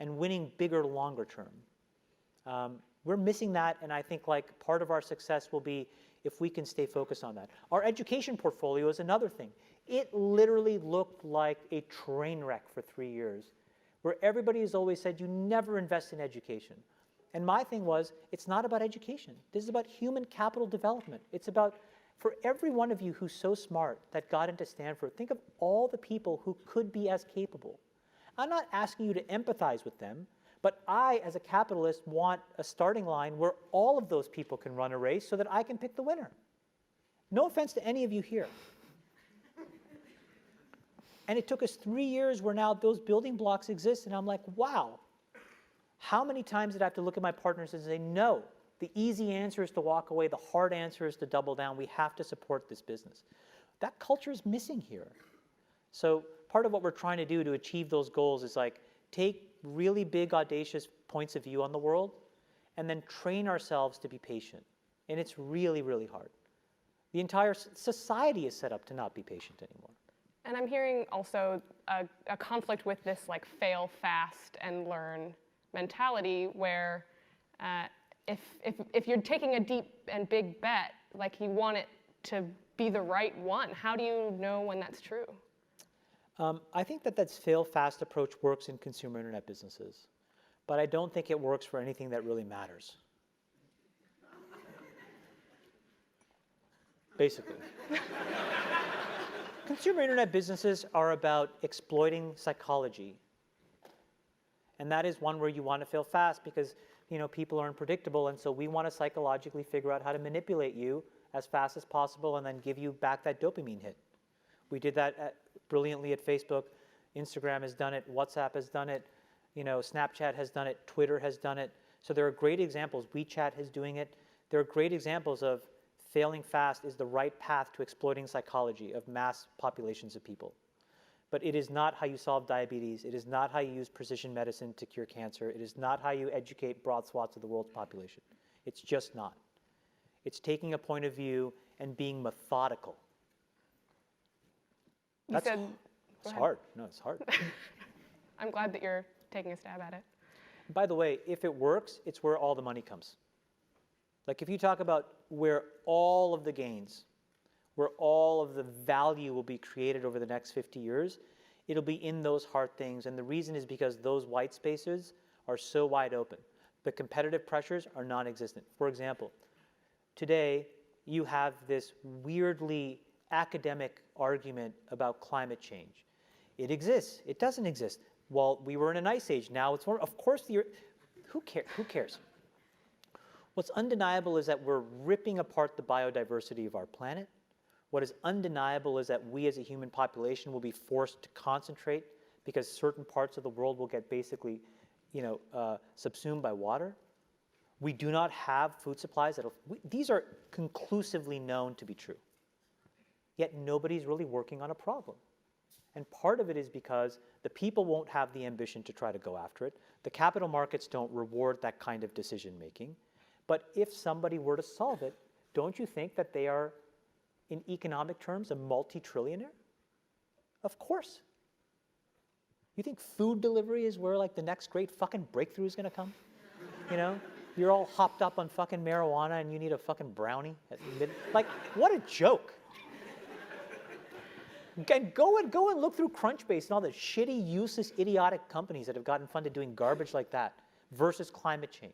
and winning bigger longer term. We're missing that, and I think like part of our success will be if we can stay focused on that. Our education portfolio is another thing. It literally looked like a train wreck for 3 years, where everybody has always said you never invest in education. And my thing was, it's not about education. This is about human capital development. It's about, for every one of you who's so smart that got into Stanford, think of all the people who could be as capable. I'm not asking you to empathize with them, but I, as a capitalist, want a starting line where all of those people can run a race so that I can pick the winner. No offense to any of you here. And it took us 3 years where now those building blocks exist, and I'm like, wow. How many times did I have to look at my partners and say, no, the easy answer is to walk away, the hard answer is to double down, we have to support this business. That culture is missing here. So part of what we're trying to do to achieve those goals is like, take really big, audacious points of view on the world, and then train ourselves to be patient. And it's really, really hard. The entire society is set up to not be patient anymore. And I'm hearing also a conflict with this like fail fast and learn mentality where if you're taking a deep and big bet, like you want it to be the right one, how do you know when that's true? I think that fail fast approach works in consumer internet businesses, but I don't think it works for anything that really matters. Basically. Consumer internet businesses are about exploiting psychology. And that is one where you want to fail fast because people are unpredictable, and so we want to psychologically figure out how to manipulate you as fast as possible and then give you back that dopamine hit. We did that brilliantly at Facebook. Instagram has done it. WhatsApp has done it. Snapchat has done it. Twitter has done it. So there are great examples. WeChat is doing it. There are great examples of failing fast is the right path to exploiting psychology of mass populations of people. But it is not how you solve diabetes. It is not how you use precision medicine to cure cancer. It is not how you educate broad swaths of the world's population. It's just not. It's taking a point of view and being methodical. It's hard. No, it's hard. I'm glad that you're taking a stab at it. By the way, if it works, it's where all the money comes. Like if you talk about where all of the gains, where all of the value will be created over the next 50 years, it'll be in those hard things. And the reason is because those white spaces are so wide open. The competitive pressures are non-existent. For example, today you have this weirdly academic argument about climate change. It exists. It doesn't exist. Well, we were in an ice age. Now it's warm. Of course, who cares? What's undeniable is that we're ripping apart the biodiversity of our planet. What is undeniable is that we as a human population will be forced to concentrate because certain parts of the world will get basically, subsumed by water. We do not have food supplies. These are conclusively known to be true. Yet nobody's really working on a problem. And part of it is because the people won't have the ambition to try to go after it. The capital markets don't reward that kind of decision making. But if somebody were to solve it, don't you think that they are, in economic terms, a multi-trillionaire? Of course. You think food delivery is where like the next great fucking breakthrough is going to come? You're all hopped up on fucking marijuana and you need a fucking brownie at midnight. Like, what a joke. And go and look through Crunchbase and all the shitty, useless, idiotic companies that have gotten funded doing garbage like that versus climate change.